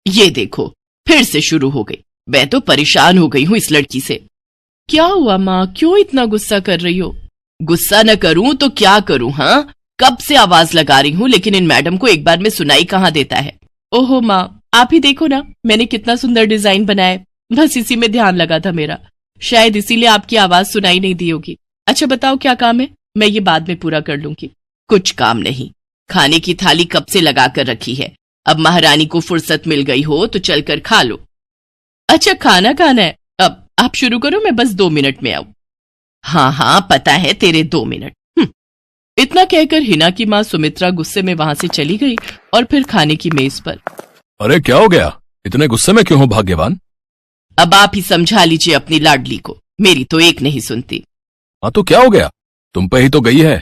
ये देखो, फिर से शुरू हो गई। मैं तो परेशान हो गई हूँ इस लड़की से। क्या हुआ माँ, क्यों इतना गुस्सा कर रही हो? गुस्सा न करूं तो क्या करूं? हाँ, कब से आवाज लगा रही हूँ, लेकिन इन मैडम को एक बार में सुनाई कहाँ देता है। ओहो माँ, आप ही देखो ना, मैंने कितना सुंदर डिजाइन बनाया, बस इसी में ध्यान लगा था मेरा, शायद इसीलिए आपकी आवाज सुनाई नहीं दी होगी। अच्छा बताओ क्या काम है, मैं ये बाद में पूरा कर लूंगी। कुछ काम नहीं, खाने की थाली कब से लगा कर रखी है, अब महारानी को फुर्सत मिल गई हो तो चलकर खा लो। अच्छा खाना खाना है, अब आप शुरू करो, मैं बस 2 मिनट में आऊं। हाँ हाँ पता है तेरे 2 मिनट। इतना कहकर हिना की माँ सुमित्रा गुस्से में वहां से चली गई और फिर खाने की मेज पर। अरे क्या हो गया, इतने गुस्से में क्यों हो भाग्यवान? अब आप ही समझा लीजिए अपनी लाडली को, मेरी तो एक नहीं सुनती। हाँ तो क्या हो गया, तुम पे ही तो गई है।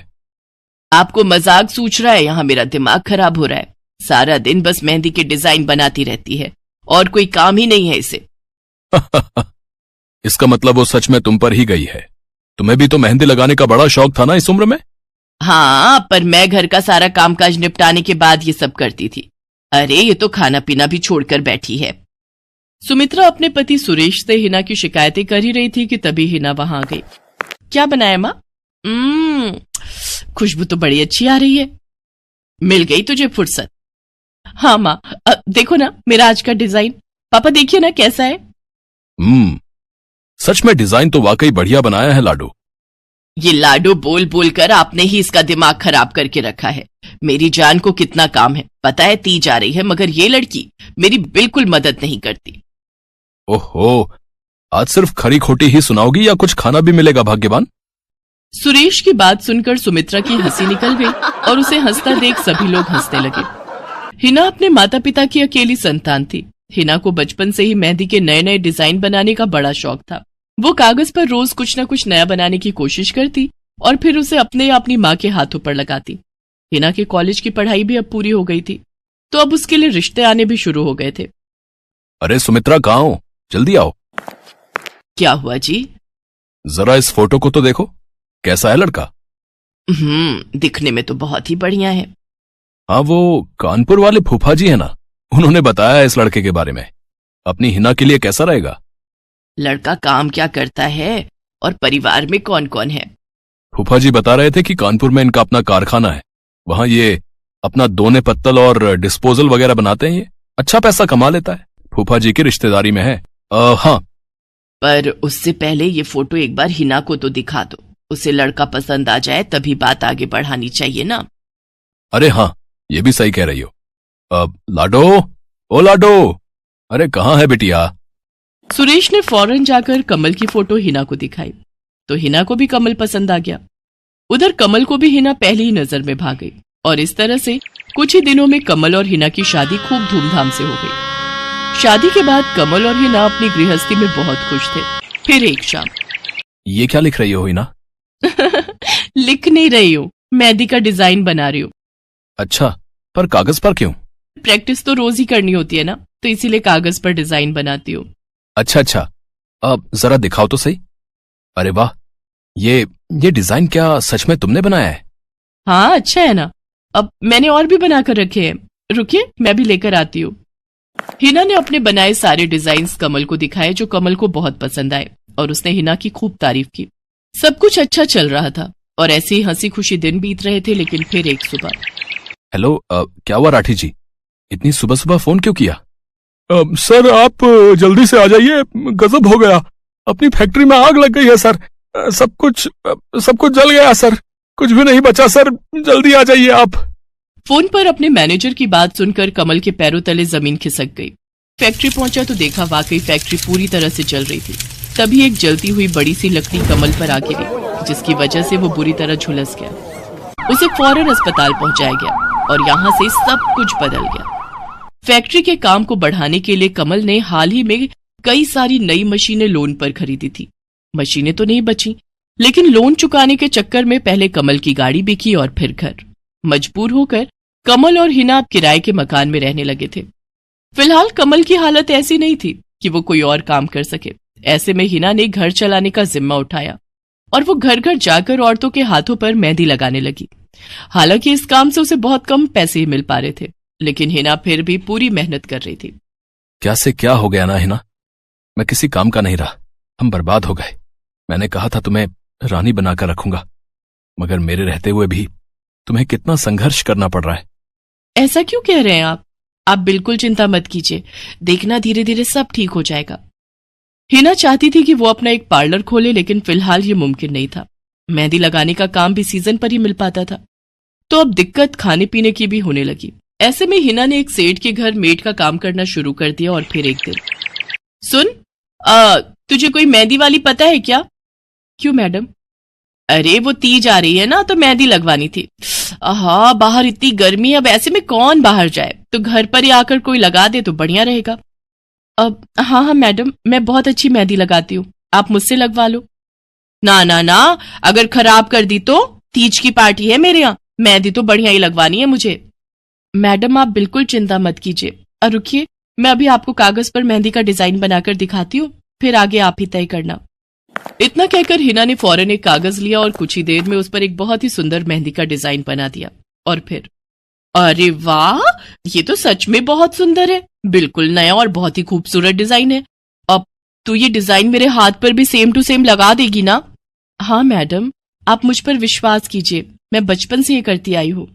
आपको मजाक सूझ रहा है? यहाँ मेरा दिमाग खराब हो रहा है, सारा दिन बस मेहंदी के डिजाइन बनाती रहती है और कोई काम ही नहीं है इसे। इसका मतलब वो सच में तुम पर ही गई है। तुम्हें भी तो मेहंदी लगाने का बड़ा शौक था ना इस उम्र में? हाँ, पर मैं घर का सारा कामकाज निपटाने के बाद ये सब करती थी। अरे ये तो खाना पीना भी छोड़कर बैठी है। सुमित्रा अपने पति सुरेश से हिना की शिकायतें कर ही रही थी कि तभी हिना वहां आ गई। क्या बनाया माँ? खुशबू तो बड़ी अच्छी आ रही है। मिल गई तुझे फुर्सत? हाँ माँ, देखो ना मेरा आज का डिजाइन, पापा देखिए ना कैसा है। सच में डिजाइन तो वाकई बढ़िया बनाया है लाडो। ये लाडो बोल बोल कर आपने ही इसका दिमाग खराब करके रखा है। मेरी जान को कितना काम है पता है, ती जा रही है, मगर ये लड़की मेरी बिल्कुल मदद नहीं करती। ओहो, आज सिर्फ खरी खोटी ही सुनाओगी या कुछ खाना भी मिलेगा भाग्यवान? सुरेश की बात सुनकर सुमित्रा की हंसी निकल गई और उसे हंसता देख सभी लोग हंसने लगे। हिना अपने माता पिता की अकेली संतान थी। हिना को बचपन से ही मेहंदी के नए नए डिजाइन बनाने का बड़ा शौक था। वो कागज पर रोज कुछ न कुछ नया बनाने की कोशिश करती और फिर उसे अपने या अपनी माँ के हाथों पर लगाती। हिना के कॉलेज की पढ़ाई भी अब पूरी हो गई थी, तो अब उसके लिए रिश्ते आने भी शुरू हो गए थे। अरे सुमित्रा कहाँ हो, जल्दी आओ। क्या हुआ जी? जरा इस फोटो को तो देखो, कैसा है लड़का? दिखने में तो बहुत ही बढ़िया है। हाँ, वो कानपुर वाले फूफा जी है ना, उन्होंने बताया इस लड़के के बारे में। अपनी हिना के लिए कैसा रहेगा? लड़का काम क्या करता है और परिवार में कौन कौन है? फूफा जी बता रहे थे कि कानपुर में इनका अपना कारखाना है, वहां ये अपना दोने पत्तल और डिस्पोजल वगैरह बनाते हैं। ये अच्छा पैसा कमा लेता है, फूफा जी की रिश्तेदारी में है। हाँ, पर उससे पहले ये फोटो एक बार हिना को तो दिखा दो, उसे लड़का पसंद आ जाए तभी बात आगे बढ़ानी चाहिए ना। अरे हाँ, ये भी सही कह रही हो। लाडो, ओ लाडो, अरे कहाँ है बिटिया? सुरेश ने फौरन जाकर कमल की फोटो हिना को दिखाई तो हिना को भी कमल पसंद आ गया। उधर कमल को भी हिना पहली ही नजर में भाग गई और इस तरह से कुछ ही दिनों में कमल और हिना की शादी खूब धूमधाम से हो गई। शादी के बाद कमल और हिना अपनी गृहस्थी में बहुत खुश थे। फिर एक शाम। ये क्या लिख रही हो हिना? लिख नहीं रही हूँ, मेहंदी का डिजाइन बना रही हूँ। अच्छा, पर कागज पर क्यों? प्रैक्टिस तो रोज ही करनी होती है ना, तो इसीलिए कागज पर डिजाइन बनाती हूँ। अच्छा, अब जरा दिखाओ तो सही। अरे वाह, ये डिजाइन क्या सच में तुमने बनाया है? हाँ अच्छा है ना, अब मैंने और भी बनाकर रखे हैं, रुकिए मैं भी लेकर आती हूँ। हिना ने अपने बनाए सारे डिजाइन्स कमल को दिखाए, जो कमल को बहुत पसंद आए और उसने हिना की खूब तारीफ की। सब कुछ अच्छा चल रहा था और ऐसे ही हंसी खुशी दिन बीत रहे थे। लेकिन फिर एक सुबह। हेलो, क्या हुआ राठी जी, इतनी सुबह सुबह फोन क्यों किया? सर आप जल्दी से आ जाइए, गजब हो गया, अपनी फैक्ट्री में आग लग गई है सर, सब कुछ जल गया सर, कुछ भी नहीं बचा सर, जल्दी आ जाइए आप। फोन पर अपने मैनेजर की बात सुनकर कमल के पैरों तले जमीन खिसक गई। फैक्ट्री पहुंचा तो देखा वाकई फैक्ट्री पूरी तरह से जल रही थी। तभी एक जलती हुई बड़ी सी लकड़ी कमल पर आ गिरी, जिसकी वजह से वो बुरी तरह झुलस गया। उसे फौरन अस्पताल पहुंचाया गया और यहाँ से सब कुछ बदल गया। फैक्ट्री के काम को बढ़ाने के लिए कमल ने हाल ही में कई सारी नई मशीनें लोन पर खरीदी थी। मशीनें तो नहीं बची, लेकिन लोन चुकाने के चक्कर में पहले कमल की गाड़ी बिकी और फिर घर। मजबूर होकर कमल और हिना अब किराए के मकान में रहने लगे थे। फिलहाल कमल की हालत ऐसी नहीं थी कि वो कोई और काम कर सके। ऐसे में हिना ने घर चलाने का जिम्मा उठाया और वो घर घर जाकर औरतों के हाथों पर मेहंदी लगाने लगी। हालांकि इस काम से उसे बहुत कम पैसे ही मिल पा रहे थे, लेकिन हिना फिर भी पूरी मेहनत कर रही थी। क्या से क्या हो गया ना हिना, मैं किसी काम का नहीं रहा, हम बर्बाद हो गए। मैंने कहा था तुम्हें रानी बनाकर रखूंगा, मगर मेरे रहते हुए भी तुम्हें कितना संघर्ष करना पड़ रहा है। ऐसा क्यों कह रहे हैं आप? आप बिल्कुल चिंता मत कीजिए, देखना धीरे धीरे सब ठीक हो जाएगा। हिना चाहती थी कि वो अपना एक पार्लर खोले, लेकिन फिलहाल ये मुमकिन नहीं था। मेहंदी लगाने का काम भी सीजन पर ही मिल पाता था, तो अब दिक्कत खाने पीने की भी होने लगी। ऐसे में हिना ने एक सेठ के घर मेड का काम करना शुरू कर दिया। और फिर एक दिन, सुन, तुझे कोई मेहंदी वाली पता है क्या? क्यों मैडम? अरे वो तीज आ रही है ना, तो मेहंदी लगवानी थी। हाँ, बाहर इतनी गर्मी है, अब ऐसे में कौन बाहर जाए, तो घर पर ही आकर कोई लगा दे तो बढ़िया रहेगा। अब हाँ मैडम, मैं बहुत अच्छी मेहंदी लगाती हूँ, आप मुझसे लगवा लो। ना ना ना, अगर खराब कर दी तो? तीज की पार्टी है मेरे यहाँ, मेहंदी तो बढ़िया ही लगवानी है मुझे। मैडम आप बिल्कुल चिंता मत कीजिए, और रुकिए, मैं अभी आपको कागज पर मेहंदी का डिजाइन बनाकर दिखाती हूँ, फिर आगे आप ही तय करना। इतना कहकर हिना ने फौरन एक कागज लिया और कुछ ही देर में उस पर एक बहुत ही सुंदर मेहंदी का डिजाइन बना दिया। और फिर, अरे वाह, ये तो सच में बहुत सुंदर है, बिल्कुल नया और बहुत ही खूबसूरत डिजाइन है। अब तो ये डिजाइन मेरे हाथ पर भी सेम टू सेम लगा देगी ना? हाँ मैडम, आप मुझ पर विश्वास कीजिए, मैं बचपन से ये करती आई हूँ।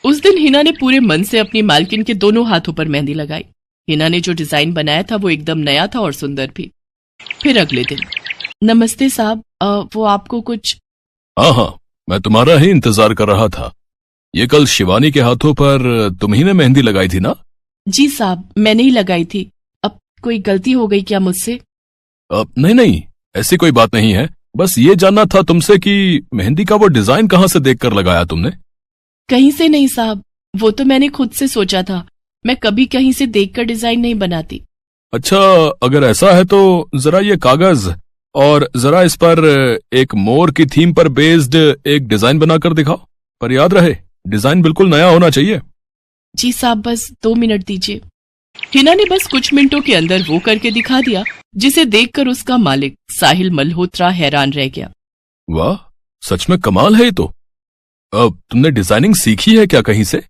उस दिन हिना ने पूरे मन से अपनी मालकिन के दोनों हाथों पर मेहंदी लगाई। हिना ने जो डिजाइन बनाया था वो एकदम नया था और सुंदर भी। फिर अगले दिन, नमस्ते साहब, वो आपको कुछ? हाँ, मैं तुम्हारा ही इंतजार कर रहा था। ये कल शिवानी के हाथों पर तुम ही ने मेहंदी लगाई थी ना? जी साहब, मैंने ही लगाई थी। अब कोई गलती हो गई क्या मुझसे? नहीं, ऐसी कोई बात नहीं है, बस ये जानना था तुमसे कि मेहंदी का वो डिजाइन कहाँ से देखकर लगाया तुमने? कहीं से नहीं साहब, वो तो मैंने खुद से सोचा था, मैं कभी कहीं से देखकर डिजाइन नहीं बनाती। अच्छा, अगर ऐसा है तो जरा ये कागज और जरा इस पर एक मोर की थीम पर बेस्ड एक डिजाइन बनाकर दिखाओ, पर याद रहे डिजाइन बिल्कुल नया होना चाहिए। जी साहब, बस 2 मिनट दीजिए। हिना ने बस कुछ मिनटों के अंदर वो करके दिखा दिया, जिसे देखकर उसका मालिक साहिल मल्होत्रा हैरान रह गया। वाह, सच में कमाल है ये तो। अब तुमने डिजाइनिंग सीखी है क्या कहीं से?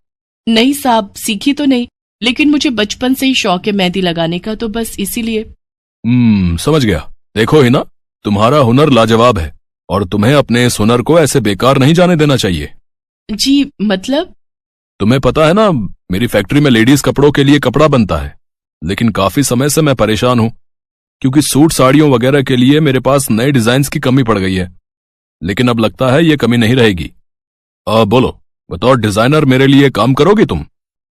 नहीं साहब, सीखी तो नहीं, लेकिन मुझे बचपन से ही शौक है मेहंदी लगाने का, तो बस इसीलिए। समझ गया। देखो हिना, तुम्हारा हुनर लाजवाब है और तुम्हें अपने इस हुनर को ऐसे बेकार नहीं जाने देना चाहिए। जी मतलब? तुम्हें पता है ना, मेरी फैक्ट्री में लेडीज कपड़ों के लिए कपड़ा बनता है, लेकिन काफी समय से मैं परेशान हूं, क्योंकि सूट साड़ियों वगैरह के लिए मेरे पास नए डिजाइन की कमी पड़ गई है। लेकिन अब लगता है ये कमी नहीं रहेगी। बोलो, बतौर डिजाइनर मेरे लिए काम करोगी तुम?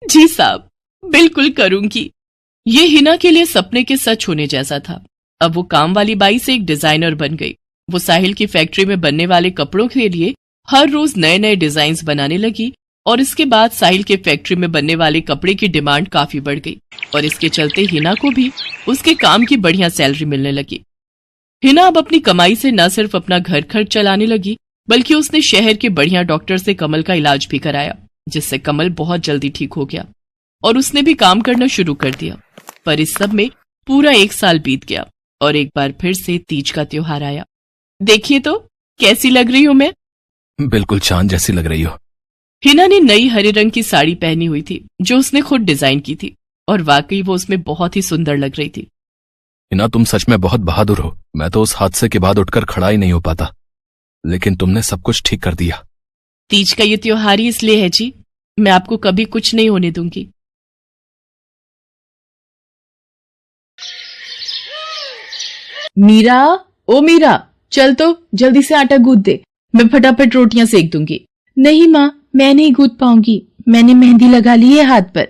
जी साहब, बिल्कुल करूंगी। ये हिना के लिए सपने के सच होने जैसा था। अब वो काम वाली बाई से एक डिजाइनर बन गई। वो साहिल की फैक्ट्री में बनने वाले कपड़ों के लिए हर रोज नए नए डिजाइन बनाने लगी, और इसके बाद साहिल के फैक्ट्री में बनने वाले कपड़े की डिमांड काफी बढ़ गई, और इसके चलते हिना को भी उसके काम की बढ़िया सैलरी मिलने लगी। हिना अब अपनी कमाई से न सिर्फ अपना घर खर्च चलाने लगी, बल्कि उसने शहर के बढ़िया डॉक्टर से कमल का इलाज भी कराया, जिससे कमल बहुत जल्दी ठीक हो गया और उसने भी काम करना शुरू कर दिया। पर इस सब में पूरा 1 साल बीत गया और एक बार फिर से तीज का त्योहार आया। देखिए तो कैसी लग रही हूं मैं? बिल्कुल चांद जैसी लग रही हो। हिना ने नई हरे रंग की साड़ी पहनी हुई थी, जो उसने खुद डिजाइन की थी, और वाकई वो उसमें बहुत ही सुंदर लग रही थी। हिना, तुम सच में बहुत बहादुर हो। मैं तो उस हादसे के बाद उठकर खड़ा ही नहीं हो पाता, लेकिन तुमने सब कुछ ठीक कर दिया। तीज का ये त्योहार ही इसलिए है जी, मैं आपको कभी कुछ नहीं होने दूंगी। मीरा, ओ मीरा, चल तो जल्दी से आटा गूंथ दे, मैं फटाफट रोटियां सेक दूंगी। नहीं माँ, मैं नहीं गूंथ पाऊंगी, मैंने मेहंदी लगा ली है हाथ पर।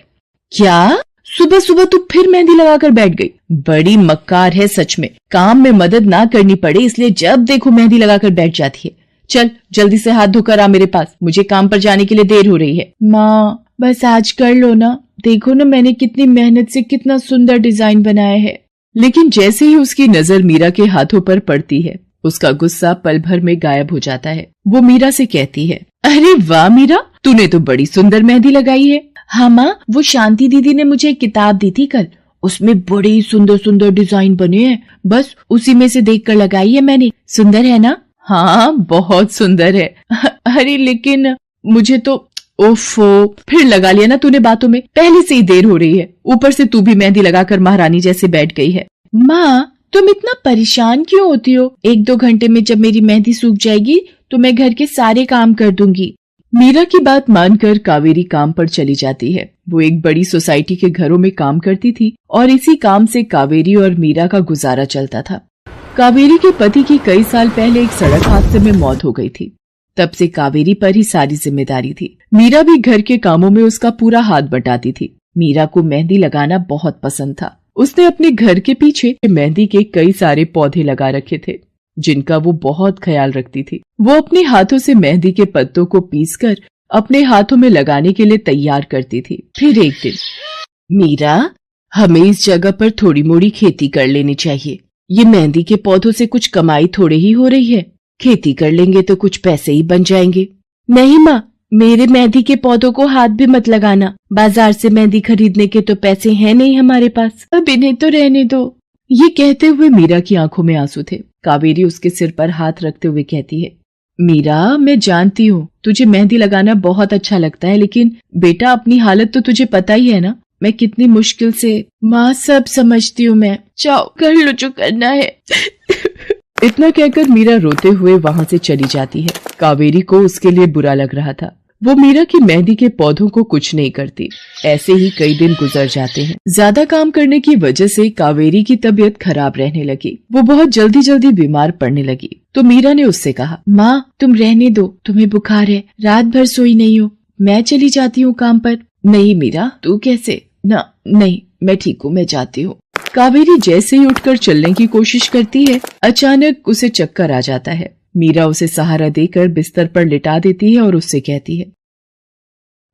क्या? सुबह सुबह तू फिर मेहंदी लगाकर बैठ गई? बड़ी मक्कार है सच में, काम में मदद ना करनी पड़े इसलिए जब देखो मेहंदी लगाकर बैठ जाती है। चल जल्दी से हाथ धोकर आ मेरे पास, मुझे काम पर जाने के लिए देर हो रही है। माँ बस आज कर लो ना, देखो ना मैंने कितनी मेहनत से कितना सुंदर डिजाइन बनाया है। लेकिन जैसे ही उसकी नजर मीरा के हाथों पर पड़ती है, उसका गुस्सा पल भर में गायब हो जाता है। वो मीरा से कहती है, अरे वाह मीरा, तूने तो बड़ी सुंदर मेहंदी लगाई है। हाँ माँ, वो शांति दीदी ने मुझे एक किताब दी थी कल, उसमें बड़े ही सुंदर सुंदर डिजाइन बने हैं, बस उसी में से देखकर लगाई है मैंने। सुंदर है ना? हाँ बहुत सुंदर है। अरे लेकिन मुझे तो ओफो, फिर लगा लिया ना तूने बातों में। पहले से ही देर हो रही है, ऊपर से तू भी मेहंदी लगाकर महारानी जैसे बैठ गई है। माँ, तुम इतना परेशान क्यों होती हो? 1-2 घंटे में जब मेरी मेहंदी सूख जाएगी तो मैं घर के सारे काम कर दूंगी। मीरा की बात मानकर कावेरी काम पर चली जाती है। वो एक बड़ी सोसाइटी के घरों में काम करती थी और इसी काम से कावेरी और मीरा का गुजारा चलता था। कावेरी के पति की कई साल पहले एक सड़क हादसे में मौत हो गई थी। तब से कावेरी पर ही सारी जिम्मेदारी थी। मीरा भी घर के कामों में उसका पूरा हाथ बटाती थी। मीरा को मेहंदी लगाना बहुत पसंद था। उसने अपने घर के पीछे मेहंदी के कई सारे पौधे लगा रखे थे, जिनका वो बहुत ख्याल रखती थी। वो अपने हाथों से मेहंदी के पत्तों को पीसकर अपने हाथों में लगाने के लिए तैयार करती थी। फिर एक दिन, मीरा, हमें इस जगह पर थोड़ी मोड़ी खेती कर लेनी चाहिए। ये मेहंदी के पौधों से कुछ कमाई थोड़ी ही हो रही है, खेती कर लेंगे तो कुछ पैसे ही बन जाएंगे। नहीं माँ, मेरे मेहंदी के पौधों को हाथ भी मत लगाना। बाजार से मेहंदी खरीदने के तो पैसे हैं नहीं हमारे पास, अब इन्हें तो रहने दो। ये कहते हुए मीरा की आंखों में आंसू थे। कावेरी उसके सिर पर हाथ रखते हुए कहती है, मीरा, मैं जानती हूँ तुझे मेहंदी लगाना बहुत अच्छा लगता है, लेकिन बेटा अपनी हालत तो तुझे पता ही है ना, मैं कितनी मुश्किल से। माँ, सब समझती हूँ मैं, जाओ कर लो जो करना है। इतना कहकर मीरा रोते हुए वहाँ से चली जाती है। कावेरी को उसके लिए बुरा लग रहा था। वो मीरा की मेहंदी के पौधों को कुछ नहीं करती। ऐसे ही कई दिन गुजर जाते हैं। ज्यादा काम करने की वजह से कावेरी की तबीयत खराब रहने लगी। वो बहुत जल्दी जल्दी बीमार पड़ने लगी। तो मीरा ने उससे कहा, माँ, तुम रहने दो, तुम्हें बुखार है, रात भर सोई नहीं हो, मैं चली जाती हूँ काम पर। नहीं मीरा, तू कैसे? ना नहीं, मैं ठीक हूँ, मैं जाती हूँ। कावेरी जैसे ही उठकर चलने की कोशिश करती है, अचानक उसे चक्कर आ जाता है। मीरा उसे सहारा देकर बिस्तर पर लिटा देती है और उससे कहती है,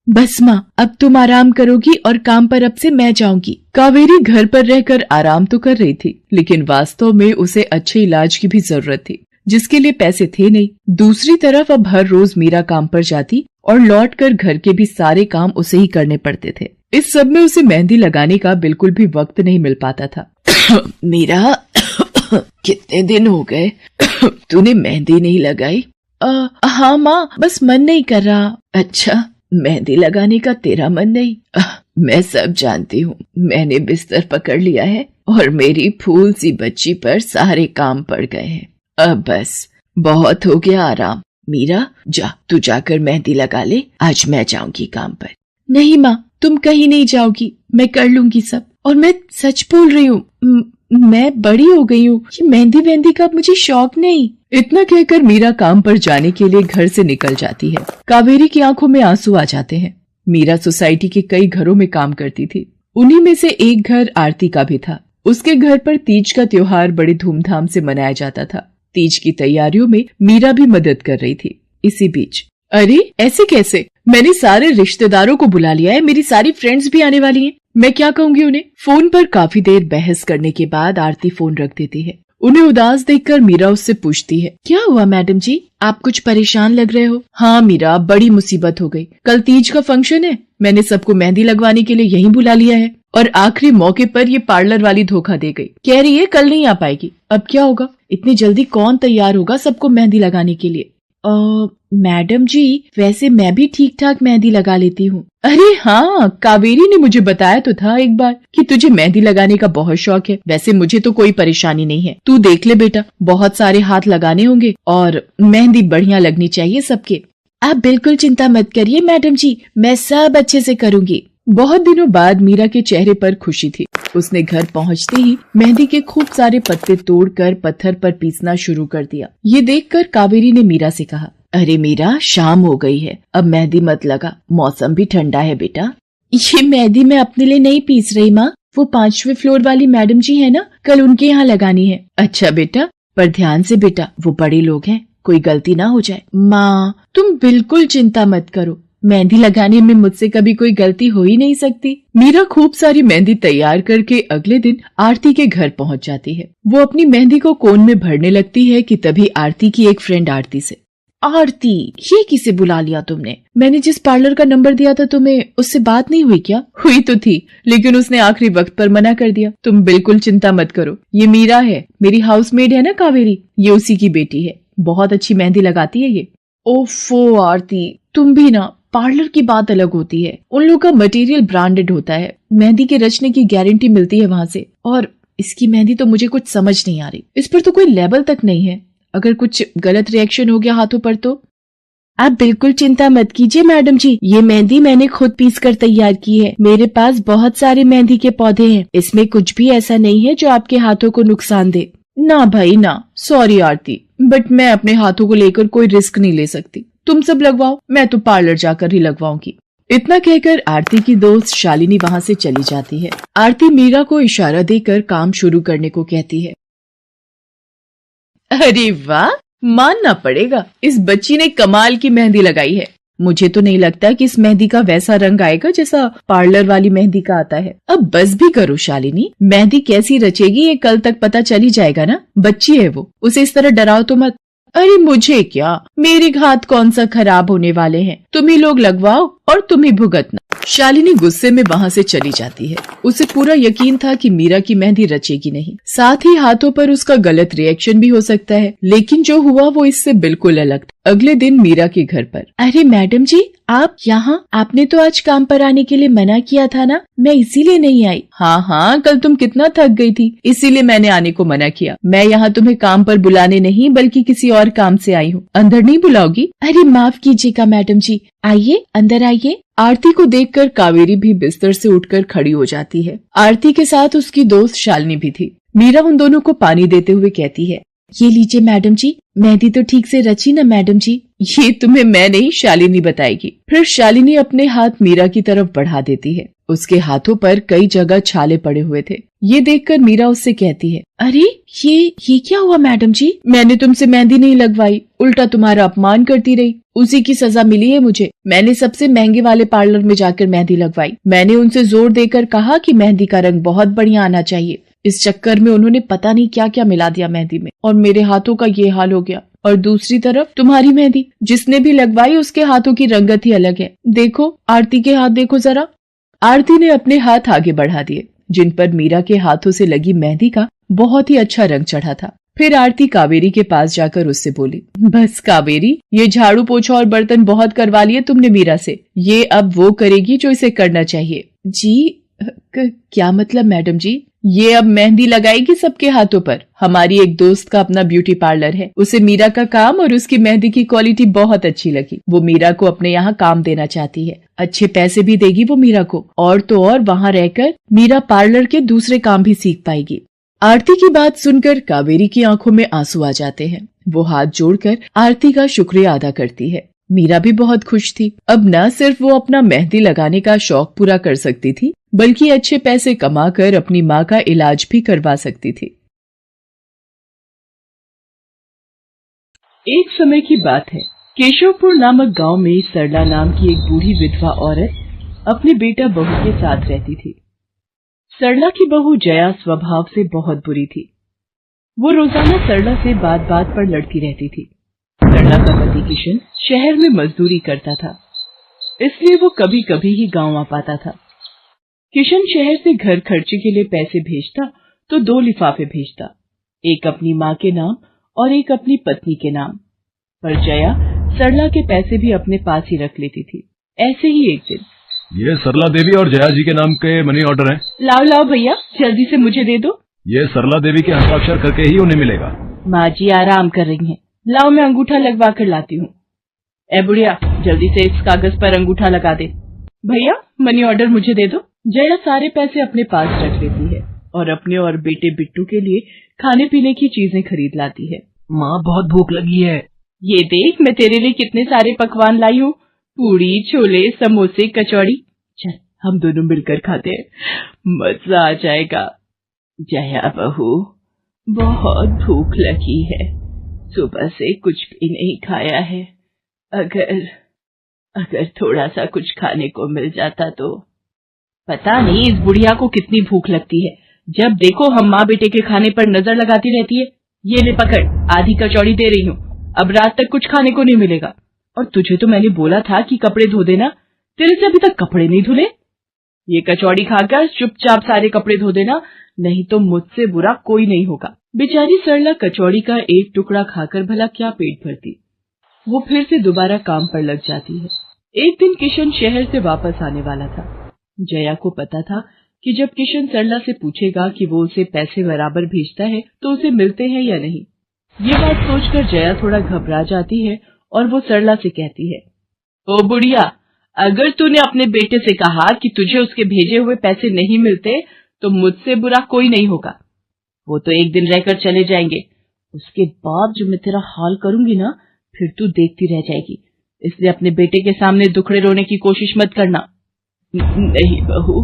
बस माँ, अब तुम आराम करोगी और काम पर अब से मैं जाऊंगी। कावेरी घर पर रहकर आराम तो कर रही थी, लेकिन वास्तव में उसे अच्छे इलाज की भी जरूरत थी, जिसके लिए पैसे थे नहीं। दूसरी तरफ अब हर रोज मीरा काम पर जाती और लौटकर घर के भी सारे काम उसे ही करने पड़ते थे। इस सब में उसे मेहंदी लगाने का बिल्कुल भी वक्त नहीं मिल पाता था। मीरा, कितने दिन हो गए तूने मेहंदी नहीं लगाई? हाँ माँ, बस मन नहीं कर रहा। अच्छा, मेहंदी लगाने का तेरा मन नहीं? मैं सब जानती हूँ। मैंने बिस्तर पकड़ लिया है और मेरी फूल सी बच्ची पर सारे काम पड़ गए हैं। अब बस बहुत हो गया आराम। मीरा, जा, तू जाकर मेहंदी लगा ले, आज मैं जाऊंगी काम पर। नहीं माँ, तुम कहीं नहीं जाओगी, मैं कर लूंगी सब। और मैं सच बोल रही हूँ, मैं बड़ी हो गई हूँ, ये मेहंदी वेहंदी का मुझे शौक नहीं। इतना कहकर मीरा काम पर जाने के लिए घर से निकल जाती है। कावेरी की आंखों में आंसू आ जाते हैं। मीरा सोसाइटी के कई घरों में काम करती थी। उन्हीं में से एक घर आरती का भी था। उसके घर पर तीज का त्योहार बड़े धूमधाम से मनाया जाता था। तीज की तैयारियों में मीरा भी मदद कर रही थी। इसी बीच, अरे ऐसे कैसे? मैंने सारे रिश्तेदारों को बुला लिया है, मेरी सारी फ्रेंड्स भी आने वाली हैं। मैं क्या कहूँगी उन्हें? फोन पर काफी देर बहस करने के बाद आरती फोन रख देती है। उन्हें उदास देखकर मीरा उससे पूछती है, क्या हुआ मैडम जी, आप कुछ परेशान लग रहे हो? हाँ मीरा, बड़ी मुसीबत हो गई। कल तीज का फंक्शन है, मैंने सबको मेहंदी लगवाने के लिए यहीं बुला लिया है और आखिरी मौके पर ये पार्लर वाली धोखा दे गई। कह रही है कल नहीं आ पाएगी। अब क्या होगा? इतनी जल्दी कौन तैयार होगा सबको मेहंदी लगाने के लिए? मैडम जी, वैसे मैं भी ठीक ठाक मेहंदी लगा लेती हूँ। अरे हाँ, कावेरी ने मुझे बताया तो था एक बार कि तुझे मेहंदी लगाने का बहुत शौक है। वैसे मुझे तो कोई परेशानी नहीं है। तू देख ले बेटा, बहुत सारे हाथ लगाने होंगे और मेहंदी बढ़िया लगनी चाहिए सबके। आप बिल्कुल चिंता मत करिए मैडम जी, मैं सब अच्छे से करूँगी। बहुत दिनों बाद मीरा के चेहरे पर खुशी थी। उसने घर पहुंचते ही मेहंदी के खूब सारे पत्ते तोड़कर पत्थर पर पीसना शुरू कर दिया। ये देखकर कावेरी ने मीरा से कहा, अरे मीरा, शाम हो गई है, अब मेहंदी मत लगा, मौसम भी ठंडा है बेटा। ये मेहंदी मैं अपने लिए नहीं पीस रही माँ, वो 5वें फ्लोर वाली मैडम जी है ना, कल उनके यहाँ लगानी है। अच्छा बेटा, पर ध्यान से बेटा, वो बड़े लोग हैं, कोई गलती ना हो जाए। माँ, तुम बिल्कुल चिंता मत करो, मेहंदी लगाने में मुझसे कभी कोई गलती हो ही नहीं सकती। मीरा खूब सारी मेहंदी तैयार करके अगले दिन आरती के घर पहुंच जाती है। वो अपनी मेहंदी को कोन में भरने लगती है कि तभी आरती की एक फ्रेंड आरती से, आरती, ये किसे बुला लिया तुमने? मैंने जिस पार्लर का नंबर दिया था तुम्हें, उससे बात नहीं हुई क्या? हुई तो थी, लेकिन उसने आखिरी वक्त पर मना कर दिया। तुम बिल्कुल चिंता मत करो, ये मीरा है, मेरी हाउसमेड है ना कावेरी, ये उसी की बेटी है, बहुत अच्छी मेहंदी लगाती है ये। ओफो आरती, तुम भी ना, पार्लर की बात अलग होती है। उन लोगों का मटेरियल ब्रांडेड होता है, मेहंदी के रचने की गारंटी मिलती है वहां से। और इसकी मेहंदी तो मुझे कुछ समझ नहीं आ रही, इस पर तो कोई लेबल तक नहीं है। अगर कुछ गलत रिएक्शन हो गया हाथों पर तो। आप बिल्कुल चिंता मत कीजिए मैडम जी, ये मेहंदी मैंने खुद पीस कर तैयार की है। मेरे पास बहुत सारे मेहंदी के पौधे हैं, इसमें कुछ भी ऐसा नहीं है जो आपके हाथों को नुकसान दे। ना भाई ना, सॉरी आरती, बट मैं अपने हाथों को लेकर कोई रिस्क नहीं ले सकती। तुम सब लगवाओ, मैं तो पार्लर जाकर ही लगवाऊंगी। इतना कहकर आरती की दोस्त शालिनी वहां से चली जाती है। आरती मीरा को इशारा देकर काम शुरू करने को कहती है। अरे वाह, मानना पड़ेगा, इस बच्ची ने कमाल की मेहंदी लगाई है। मुझे तो नहीं लगता कि इस मेहंदी का वैसा रंग आएगा जैसा पार्लर वाली मेहंदी का आता है। अब बस भी करो शालिनी, मेहंदी कैसी रचेगी ये कल तक पता चल ही जाएगा ना। बच्ची है वो, उसे इस तरह डराओ तो मत। अरे मुझे क्या, मेरे हाथ कौन सा खराब होने वाले हैं, तुम ही लोग लगवाओ और तुम ही भुगतना। शालिनी गुस्से में वहां से चली जाती है। उसे पूरा यकीन था कि मीरा की मेहंदी रचेगी नहीं, साथ ही हाथों पर उसका गलत रिएक्शन भी हो सकता है। लेकिन जो हुआ वो इससे बिल्कुल अलग था। अगले दिन मीरा के घर पर। अरे मैडम जी, आप यहाँ? आपने तो आज काम पर आने के लिए मना किया था ना, मैं इसीलिए नहीं आई। हाँ हाँ, कल तुम कितना थक गई थी, इसीलिए मैंने आने को मना किया। मैं यहाँ तुम्हें काम पर बुलाने नहीं बल्कि किसी और काम से आई हूँ। अंदर नहीं बुलाओगी? अरे माफ कीजिएगा मैडम जी, आइए अंदर आइए। आरती को देखकर कावेरी भी बिस्तर से उठकर खड़ी हो जाती है। आरती के साथ उसकी दोस्त शालिनी भी थी। मीरा उन दोनों को पानी देते हुए कहती है, ये लीजिए मैडम जी, मेहंदी तो ठीक से रची ना मैडम जी? ये तुम्हें मैं नहीं शालिनी बताएगी। फिर शालिनी अपने हाथ मीरा की तरफ बढ़ा देती है। उसके हाथों पर कई जगह छाले पड़े हुए थे। ये देखकर मीरा उससे कहती है, अरे ये क्या हुआ मैडम जी? मैंने तुमसे मेहंदी नहीं लगवाई, उल्टा तुम्हारा अपमान करती रही, उसी की सजा मिली है मुझे। मैंने सबसे महंगे वाले पार्लर में जाकर मेहंदी लगवाई। मैंने उनसे जोर देकर कहा कि मेहंदी का रंग बहुत बढ़िया आना चाहिए। इस चक्कर में उन्होंने पता नहीं क्या क्या मिला दिया मेहंदी में, और मेरे हाथों का ये हाल हो गया। और दूसरी तरफ तुम्हारी मेहंदी, जिसने भी लगवाई उसके हाथों की रंगत ही अलग है। देखो आरती के हाथ देखो जरा। आरती ने अपने हाथ आगे बढ़ा दिए, जिन पर मीरा के हाथों से लगी मेहंदी का बहुत ही अच्छा रंग चढ़ा था। फिर आरती कावेरी के पास जाकर उससे बोली, बस कावेरी, ये झाड़ू पोछा और बर्तन बहुत करवा लिए तुमने मीरा से, ये अब वो करेगी जो इसे करना चाहिए। जी क्या मतलब मैडम जी? ये अब मेहंदी लगाएगी सबके हाथों पर। हमारी एक दोस्त का अपना ब्यूटी पार्लर है, उसे मीरा का काम और उसकी मेहंदी की क्वालिटी बहुत अच्छी लगी। वो मीरा को अपने यहाँ काम देना चाहती है, अच्छे पैसे भी देगी वो मीरा को, और तो और वहाँ रहकर मीरा पार्लर के दूसरे काम भी सीख पाएगी। आरती की बात सुनकर कावेरी की आंखों में आंसू आ जाते हैं। वो हाथ जोड़कर आरती का शुक्रिया अदा करती है। मीरा भी बहुत खुश थी। अब न सिर्फ वो अपना मेहंदी लगाने का शौक पूरा कर सकती थी, बल्कि अच्छे पैसे कमाकर अपनी माँ का इलाज भी करवा सकती थी। एक समय की बात है, केशवपुर नामक गांव में सरला नाम की एक बूढ़ी विधवा औरत अपने बेटा बहू के साथ रहती थी। सरला की बहू जया स्वभाव से बहुत बुरी थी। वो रोजाना सरला से बात बात पर लड़ती रहती थी। सरला का पति किशन शहर में मजदूरी करता था, इसलिए वो कभी कभी ही गांव आ पाता था। किशन शहर से घर खर्चे के लिए पैसे भेजता तो 2 लिफाफे भेजता, एक अपनी माँ के नाम और एक अपनी पत्नी के नाम। पर जया सरला के पैसे भी अपने पास ही रख लेती थी। ऐसे ही एक दिन, ये सरला देवी और जया जी के नाम के मनी ऑर्डर हैं। लाओ लाओ भैया, जल्दी से मुझे दे दो। ये सरला देवी के हस्ताक्षर करके ही उन्हें मिलेगा। माँ जी आराम कर रही हैं, लाओ मैं अंगूठा लगवा कर लाती हूँ। ए बुढ़िया, जल्दी से इस कागज पर अंगूठा लगा दे। भैया मनी ऑर्डर मुझे दे दो। जया सारे पैसे अपने पास रख लेती है और अपने और बेटे बिट्टू के लिए खाने पीने की चीजें खरीद लाती है। माँ बहुत भूख लगी है। ये देख मैं तेरे लिए कितने सारे पकवान लाई हूँ, पूड़ी, छोले, समोसे, कचौड़ी। चल हम दोनों मिलकर खाते हैं, मजा आ जाएगा। जया बहू, बहुत भूख लगी है, सुबह से कुछ भी नहीं खाया है। अगर थोड़ा सा कुछ खाने को मिल जाता तो। पता नहीं इस बुढ़िया को कितनी भूख लगती है, जब देखो हम माँ बेटे के खाने पर नजर लगाती रहती है। ये ले पकड़, आधी कचौड़ी दे रही हूँ, अब रात तक कुछ खाने को नहीं मिलेगा। और तुझे तो मैंने बोला था कि कपड़े धो देना, तेरे से अभी तक कपड़े नहीं धुले। ये कचौड़ी खाकर चुपचाप सारे कपड़े धो देना, नहीं तो मुझसे बुरा कोई नहीं होगा। बेचारी सरला कचौड़ी का एक टुकड़ा खाकर भला क्या पेट भरती। वो फिर से दोबारा काम पर लग जाती है। एक दिन किशन शहर से वापस आने वाला था। जया को पता था कि जब किशन सरला से पूछेगा कि वो उसे पैसे बराबर भेजता है तो उसे मिलते हैं या नहीं। ये बात सोचकर जया थोड़ा घबरा जाती है और वो सरला से कहती है, ओ बुढ़िया, अगर तूने अपने बेटे से कहा कि तुझे उसके भेजे हुए पैसे नहीं मिलते तो मुझसे बुरा कोई नहीं होगा। वो तो एक दिन रहकर चले जाएंगे, उसके बाद जो मैं तेरा हाल करूंगी ना, फिर तू देखती रह जाएगी। इसलिए अपने बेटे के सामने दुखड़े रोने की कोशिश मत करना। नहीं बहू,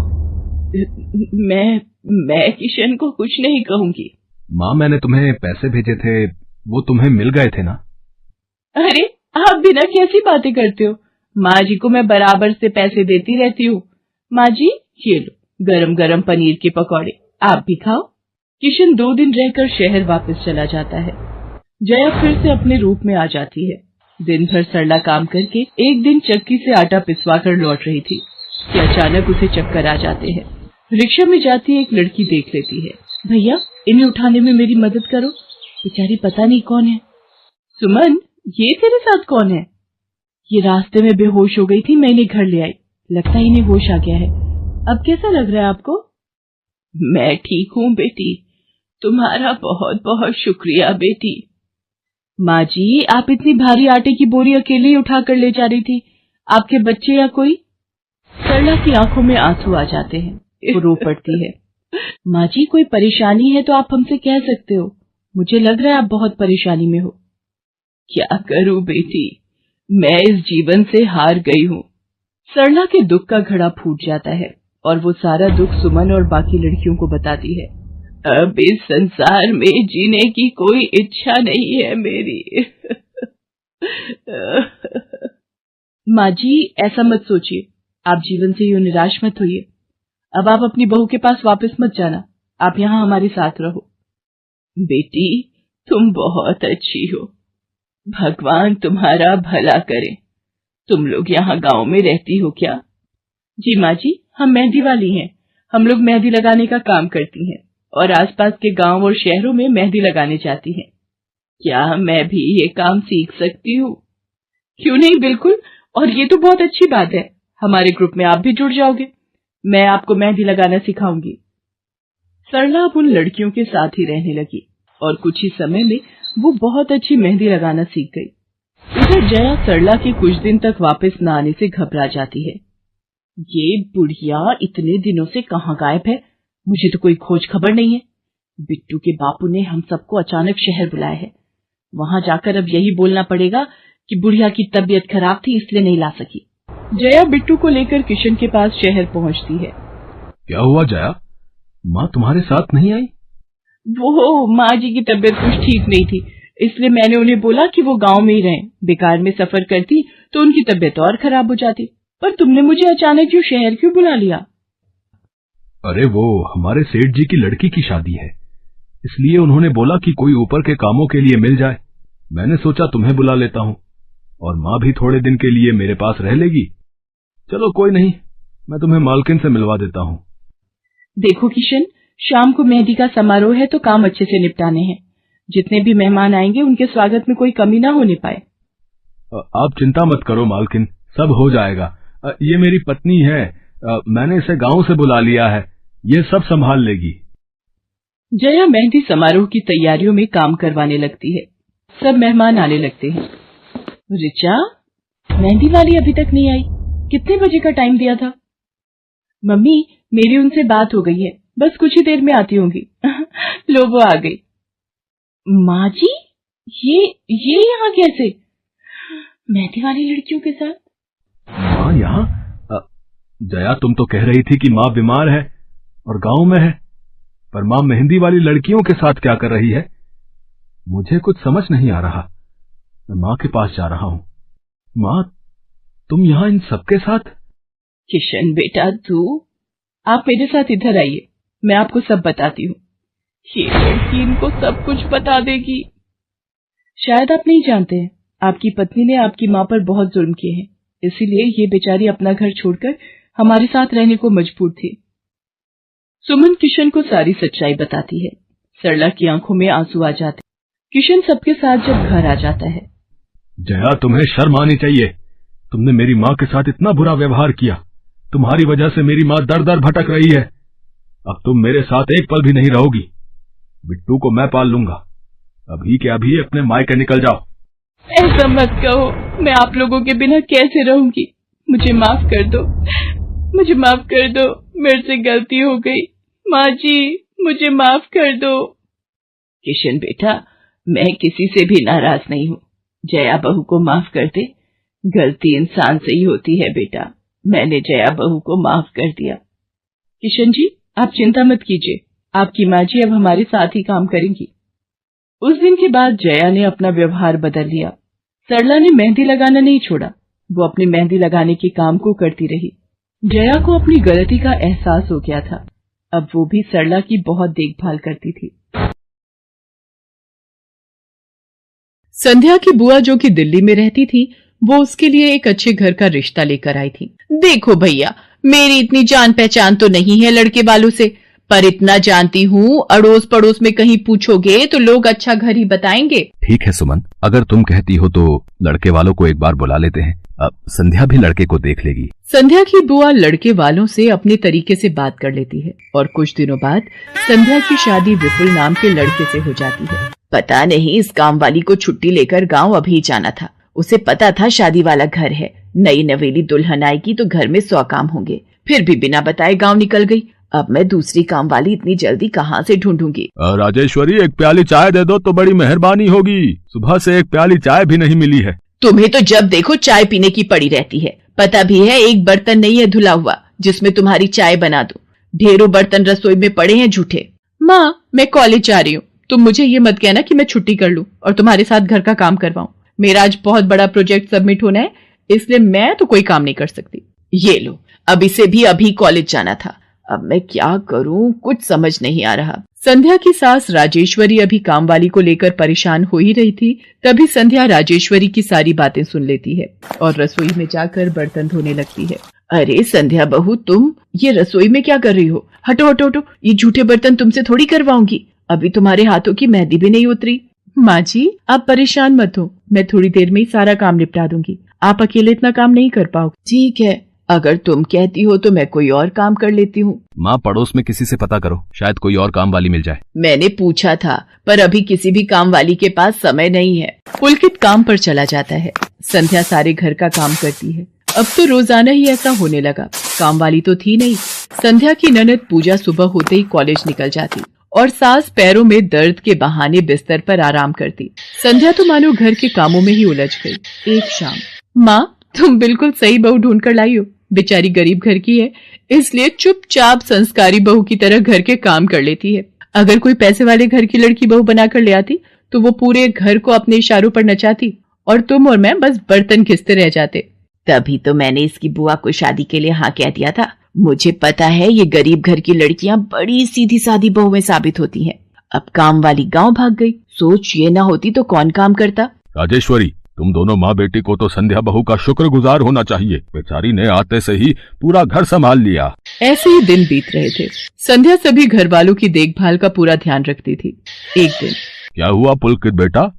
मैं किशन को कुछ नहीं कहूंगी। माँ, मैंने तुम्हें पैसे भेजे थे, वो तुम्हें मिल गए थे ना? अरे आप बिना कैसी बातें करते हो? माँ जी को मैं बराबर से पैसे देती रहती हूँ। माँ जी, ये लो गरम गरम पनीर के पकौड़े, आप भी खाओ। किशन 2 दिन रहकर शहर वापस चला जाता है। जया फिर से अपने रूप में आ जाती है। दिन भर सरला काम करके एक दिन चक्की से आटा पिसवा कर लौट रही थी कि अचानक उसे चक्कर आ जाते हैं। रिक्शा में जाती एक लड़की देख लेती है। भैया, इन्हें उठाने में मेरी मदद करो, बेचारी पता नहीं कौन है। सुमन, ये तेरे साथ कौन है? ये रास्ते में बेहोश हो गई थी, मैं इन्हें घर ले आई, लगता है इन्हें होश आ गया है। अब कैसा लग रहा है आपको? मैं ठीक हूँ बेटी, तुम्हारा बहुत बहुत शुक्रिया बेटी। माँ जी, आप इतनी भारी आटे की बोरी अकेले ही उठा कर ले जा रही थी, आपके बच्चे या कोई? सरला की आंखों में आंसू आ जाते हैं, वो रो पड़ती है। माँ जी, कोई परेशानी है तो आप हमसे कह सकते हो, मुझे लग रहा है आप बहुत परेशानी में हो। क्या करूं बेटी, मैं इस जीवन से हार गई हूँ। सरला के दुख का घड़ा फूट जाता है और वो सारा दुख सुमन और बाकी लड़कियों को बताती है। अब इस संसार में जीने की कोई इच्छा नहीं है मेरी। माँ जी, ऐसा मत सोचिए, आप जीवन से यूं निराश मत होइए। अब आप अपनी बहू के पास वापस मत जाना, आप यहाँ हमारे साथ रहो। बेटी, तुम बहुत अच्छी हो, भगवान तुम्हारा भला करे। तुम लोग यहाँ गांव में रहती हो क्या? जी माँ जी, हम मेहंदी वाली हैं। हम लोग मेहंदी लगाने का काम करती हैं और आसपास के गांव और शहरों में मेहंदी लगाने जाती हैं। क्या मैं भी ये काम सीख सकती हूँ? क्यों नहीं, बिल्कुल, और ये तो बहुत अच्छी बात है। हमारे ग्रुप में आप भी जुड़ जाओगे, मैं आपको मेहंदी लगाना सिखाऊंगी। सरला अब उन लड़कियों के साथ ही रहने लगी और कुछ ही समय में वो बहुत अच्छी मेहंदी लगाना सीख गई। इधर जया सरला के कुछ दिन तक वापस न आने से घबरा जाती है। ये बुढ़िया इतने दिनों से कहाँ गायब है, मुझे तो कोई खोज खबर नहीं है। बिट्टू के बापू ने हम सबको अचानक शहर बुलाया है, वहां जाकर अब यही बोलना पड़ेगा कि बुढ़िया की तबीयत खराब थी इसलिए नहीं ला सकी। जया बिट्टू को लेकर किशन के पास शहर पहुंचती है। क्या हुआ जया, माँ तुम्हारे साथ नहीं आई? वो माँ जी की तबीयत कुछ ठीक नहीं थी, इसलिए मैंने उन्हें बोला कि वो गांव में ही रहें। बेकार में सफर करती तो उनकी तबीयत और खराब हो जाती। पर तुमने मुझे अचानक क्यों शहर क्यों बुला लिया? अरे वो हमारे सेठ जी की लड़की की शादी है, इसलिए उन्होंने बोला कि कोई ऊपर के कामों के लिए मिल जाए। मैंने सोचा तुम्हें बुला लेता हूँ, और माँ भी थोड़े दिन के लिए मेरे पास रह लेगी। चलो कोई नहीं, मैं तुम्हें मालकिन से मिलवा देता हूँ। देखो किशन, शाम को मेहंदी का समारोह है तो काम अच्छे से निपटाने हैं। जितने भी मेहमान आएंगे उनके स्वागत में कोई कमी ना होने पाए। आप चिंता मत करो मालकिन, सब हो जाएगा। ये मेरी पत्नी है, मैंने इसे गांव से बुला लिया है, ये सब संभाल लेगी। जया मेहंदी समारोह की तैयारियों में काम करवाने लगती है। सब मेहमान आने लगते हैं। रिचा, मेहंदी वाली अभी तक नहीं आई, कितने बजे का टाइम दिया था? मम्मी, मेरी उनसे बात हो गई है, बस कुछ ही देर में आती होंगी। लो वो आ गई। माँ जी, ये यहाँ कैसे? मेहंदी वाली लड़कियों के साथ? माँ यहाँ? जया, तुम तो कह रही थी कि माँ बीमार है और गांव में है, पर माँ मेहंदी वाली लड़कियों के साथ क्या कर रही है? मुझे कुछ समझ नहीं आ रहा। मैं माँ के पास जा रहा हूँ। माँ, तुम यहाँ इन सबके साथ? किशन बेटा, आप मेरे साथ इधर आइए, मैं आपको सब बताती हूँ। ये लड़की इनको सब कुछ बता देगी। शायद आप नहीं जानते हैं, आपकी पत्नी ने आपकी माँ पर बहुत जुल्म किए हैं, इसीलिए ये बेचारी अपना घर छोड़कर हमारे साथ रहने को मजबूर थी। सुमन किशन को सारी सच्चाई बताती है। सरला की आंखों में आंसू आ जाते। किशन सबके साथ जब घर आ जाता है, जया, तुम्हें शर्म आनी चाहिए। तुमने मेरी माँ के साथ इतना बुरा व्यवहार किया। तुम्हारी वजह से मेरी माँ दर दर भटक रही है। अब तुम मेरे साथ एक पल भी नहीं रहोगी। बिट्टू को मैं पाल लूंगा। अभी के अभी अपने मायके निकल जाओ। ऐसा मत कहो, मैं आप लोगों के बिना कैसे रहूंगी। मुझे माफ कर दो, मुझे माफ कर दो, मेरे से गलती हो गई। माँ जी, मुझे माफ कर दो। किशन बेटा, मैं किसी से भी नाराज नहीं हूँ। जया बहू को माफ कर दे। गलती इंसान से ही होती है बेटा। मैंने जया बहू को माफ कर दिया। किशन जी, आप चिंता मत कीजिए, आपकी माँ जी अब हमारे साथ ही काम करेंगी। उस दिन के बाद जया ने अपना व्यवहार बदल लिया। सरला ने मेहंदी लगाना नहीं छोड़ा। वो अपनी मेहंदी लगाने के काम को करती रही। जया को अपनी गलती का एहसास हो गया था। अब वो भी सरला की बहुत देखभाल करती थी। संध्या की बुआ, जो कि दिल्ली में रहती थी, वो उसके लिए एक अच्छे घर का रिश्ता लेकर आई थी। देखो भैया, मेरी इतनी जान पहचान तो नहीं है लड़के वालों से, पर इतना जानती हूँ, अड़ोस पड़ोस में कहीं पूछोगे तो लोग अच्छा घर ही बताएंगे। ठीक है सुमन, अगर तुम कहती हो तो लड़के वालों को एक बार बुला लेते हैं। अब संध्या भी लड़के को देख लेगी। संध्या की बुआ लड़के वालों से अपने तरीके से बात कर लेती है और कुछ दिनों बाद संध्या की शादी विपुल नाम के लड़के से हो जाती है। पता नहीं इस काम वाली को छुट्टी लेकर गांव अभी जाना था। उसे पता था शादी वाला घर है, नई नवेली दुल्हन आएगी तो घर में 100 काम होंगे, फिर भी बिना बताए गांव निकल गई। अब मैं दूसरी काम वाली इतनी जल्दी कहाँ से ढूंढूंगी। राजेश्वरी, एक प्याली चाय दे दो तो बड़ी मेहरबानी होगी। सुबह से एक प्याली चाय भी नहीं मिली है। तुम्हें तो जब देखो चाय पीने की पड़ी रहती है। पता भी है एक बर्तन नहीं है धुला हुआ जिसमें तुम्हारी चाय बना दो। ढेरों बर्तन रसोई में पड़े हैं झूठे। माँ, मैं कॉलेज जा रही हूँ, तुम मुझे ये मत कहना कि मैं छुट्टी कर लूं और तुम्हारे साथ घर का काम करवाऊं। मेरा आज बहुत बड़ा प्रोजेक्ट सबमिट होना है, इसलिए मैं तो कोई काम नहीं कर सकती। ये लो, अब इसे भी अभी कॉलेज जाना था। अब मैं क्या करूं, कुछ समझ नहीं आ रहा। संध्या की सास राजेश्वरी अभी काम वाली को लेकर परेशान हो ही रही थी। तभी संध्या राजेश्वरी की सारी बातें सुन लेती है और रसोई में जाकर बर्तन धोने लगती है। अरे संध्या बहू, तुम ये रसोई में क्या कर रही हो? हटो हटो हटो, ये झूठे बर्तन तुमसे थोड़ी करवाऊंगी। अभी तुम्हारे हाथों की मेहंदी भी नहीं उतरी। माँ जी, आप परेशान मत हो, मैं थोड़ी देर में ही सारा काम निपटा दूंगी। आप अकेले इतना काम नहीं कर पाओगे। ठीक है, अगर तुम कहती हो तो मैं कोई और काम कर लेती हूँ। माँ, पड़ोस में किसी से पता करो, शायद कोई और काम वाली मिल जाए। मैंने पूछा था, पर अभी किसी भी काम वाली के पास समय नहीं है। पुलकित काम पर चला जाता है। संध्या सारे घर का काम करती है। अब तो रोजाना ही ऐसा होने लगा। काम वाली तो थी नहीं। संध्या की ननद पूजा सुबह होते ही कॉलेज निकल जाती और सास पैरों में दर्द के बहाने बिस्तर पर आराम करती। संध्या तो मानो घर के कामों में ही उलझ गई। एक शाम, माँ, तुम बिल्कुल सही बहू ढूंढ कर लाई हो। बेचारी गरीब घर की है, इसलिए चुपचाप संस्कारी बहू की तरह घर के काम कर लेती है। अगर कोई पैसे वाले घर की लड़की बहू बनाकर ले आती तो वो पूरे घर को अपने इशारों पर नचाती और तुम और मैं बस बर्तन घिसते रह जाते। तभी तो मैंने इसकी बुआ को शादी के लिए हाँ कह दिया था। मुझे पता है ये गरीब घर की लड़कियां बड़ी सीधी सादी बहुएं साबित होती हैं। अब काम वाली गांव भाग गई। सोच ये ना होती तो कौन काम करता। राजेश्वरी, तुम दोनों माँ बेटी को तो संध्या बहू का शुक्रगुजार होना चाहिए। बेचारी ने आते से ही पूरा घर संभाल लिया। ऐसे ही दिन बीत रहे थे। संध्या सभी घर वालों की देखभाल का पूरा ध्यान रखती थी। एक दिन, क्या हुआ पुलकित बेटा,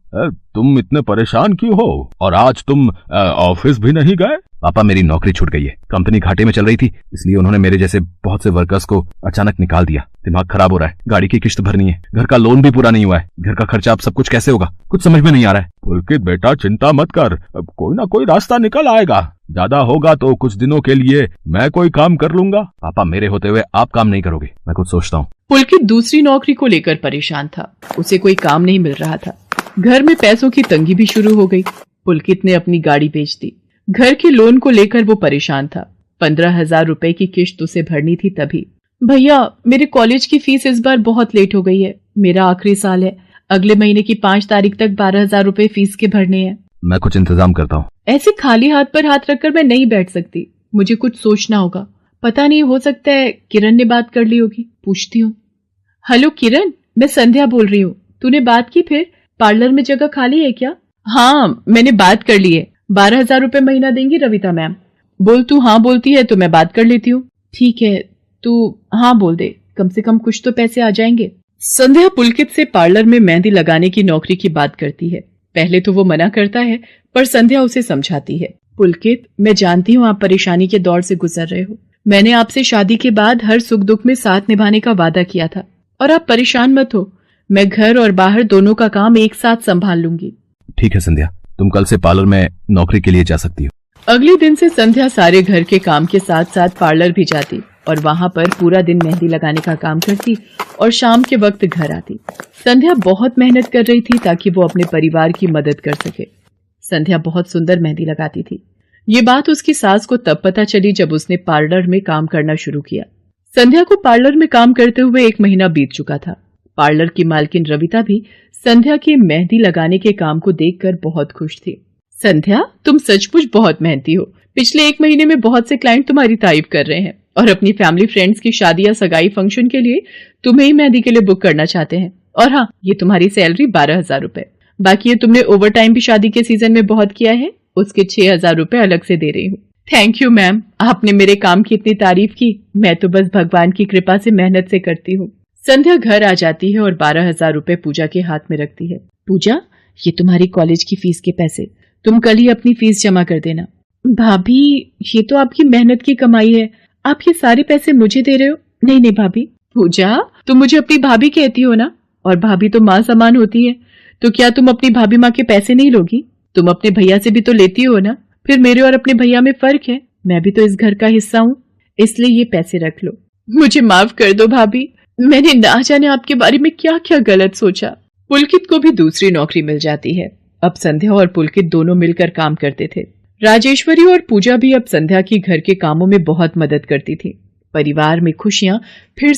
तुम इतने परेशान क्यों हो? और आज तुम ऑफिस भी नहीं गए? पापा, मेरी नौकरी छूट गई है। कंपनी घाटे में चल रही थी, इसलिए उन्होंने मेरे जैसे बहुत से वर्कर्स को अचानक निकाल दिया। दिमाग खराब हो रहा है, गाड़ी की किश्त भरनी है, घर का लोन भी पूरा नहीं हुआ है, घर का खर्चा अब सब कुछ कैसे होगा, कुछ समझ में नहीं आ रहा है। पुलकित बेटा, चिंता मत कर, अब कोई ना कोई रास्ता निकल आएगा। ज्यादा होगा तो कुछ दिनों के लिए मैं कोई काम कर लूंगा। पापा, मेरे होते हुए आप काम नहीं करोगे, मैं कुछ सोचता हूँ। पुलकित दूसरी नौकरी को लेकर परेशान था। उसे कोई काम नहीं मिल रहा था। घर में पैसों की तंगी भी शुरू हो गई। पुलकित ने अपनी गाड़ी बेच दी। घर के लोन को लेकर वो परेशान था। 15,000 रुपए की किश्त उसे भरनी थी। तभी, भैया, मेरे कॉलेज की फीस इस बार बहुत लेट हो गई है। मेरा आखिरी साल है, अगले महीने की 5 तारीख तक 12,000 रुपए फीस के भरने हैं। मैं कुछ इंतजाम करता हूँ। ऐसे खाली हाथ पर हाथ रखकर मैं नहीं बैठ सकती, मुझे कुछ सोचना होगा। पता नहीं, हो सकता है किरण ने बात कर ली होगी, पूछती हूँ। हेलो किरण, मैं संध्या बोल रही हूँ। तूने बात की फिर? पार्लर में जगह खाली है क्या? हाँ, मैंने बात कर ली है। 12,000 रुपए महीना देंगी रविता मैम। बोल, तू हाँ बोलती है तो मैं बात कर लेती हूँ। ठीक है, तू हाँ बोल दे, कम से कम कुछ तो पैसे आ जाएंगे। संध्या पुलकित से पार्लर में मेहंदी लगाने की नौकरी की बात करती है। पहले तो वो मना करता है, पर संध्या उसे समझाती है। पुलकित, मैं जानती हूँ आप परेशानी के दौर से गुजर रहे हो। मैंने आपसे शादी के बाद हर सुख दुख में साथ निभाने का वादा किया था, और आप परेशान मत हो, मैं घर और बाहर दोनों का काम एक साथ संभाल लूंगी। ठीक है संध्या, तुम कल से पार्लर में नौकरी के लिए जा सकती हो। अगले दिन से संध्या सारे घर के काम के साथ साथ पार्लर भी जाती और वहां पर पूरा दिन मेहंदी लगाने का काम करती और शाम के वक्त घर आती। संध्या बहुत मेहनत कर रही थी ताकि वो अपने परिवार की मदद कर सके। संध्या बहुत सुंदर मेहंदी लगाती थी। ये बात उसकी सास को तब पता चली जब उसने पार्लर में काम करना शुरू किया। संध्या को पार्लर में काम करते हुए 1 महीना बीत चुका था। पार्लर की मालकिन रविता भी संध्या के मेहंदी लगाने के काम को देखकर बहुत खुश थी। संध्या, तुम सचमुच बहुत मेहनती हो। पिछले 1 महीने में बहुत से क्लाइंट तुम्हारी तारीफ कर रहे हैं और अपनी फैमिली फ्रेंड्स की शादी या सगाई फंक्शन के लिए तुम्हें ही मेहंदी के लिए बुक करना चाहते हैं। और हाँ, ये तुम्हारी सैलरी 12,000 रुपए। बाकी ये तुमने ओवर टाइम भी शादी के सीजन में बहुत किया है, उसके 6,000 रुपए अलग से दे रही हूँ। थैंक यू मैम, आपने मेरे काम की इतनी तारीफ की। मैं तो बस भगवान की कृपा से मेहनत से करती हूँ। संध्या घर आ जाती है और 12,000 रुपए पूजा के हाथ में रखती है। पूजा, ये तुम्हारी कॉलेज की फीस के पैसे, तुम कल ही अपनी फीस जमा कर देना। भाभी, ये तो आपकी मेहनत की कमाई है, आप ये सारे पैसे मुझे दे रहे हो? नहीं नहीं भाभी। पूजा, तुम मुझे अपनी भाभी कहती हो ना, और भाभी तो माँ समान होती है, तो क्या तुम अपनी भाभी माँ के पैसे नहीं लोगी? तुम अपने भैया से भी तो लेती हो ना। फिर मेरे और अपने भैया में फर्क है, मैं भी तो इस घर का हिस्सा हूँ, इसलिए ये पैसे रख लो। मुझे माफ कर दो भाभी, मैंने ना जाने आपके बारे में क्या क्या गलत सोचा। पुलकित को भी दूसरी नौकरी मिल जाती है। अब संध्या और पुलकित दोनों मिलकर काम करते थे। राजेश्वरी और पूजा भी अब संध्या की घर के कामों में बहुत मदद करती थी। परिवार में खुशियां फिर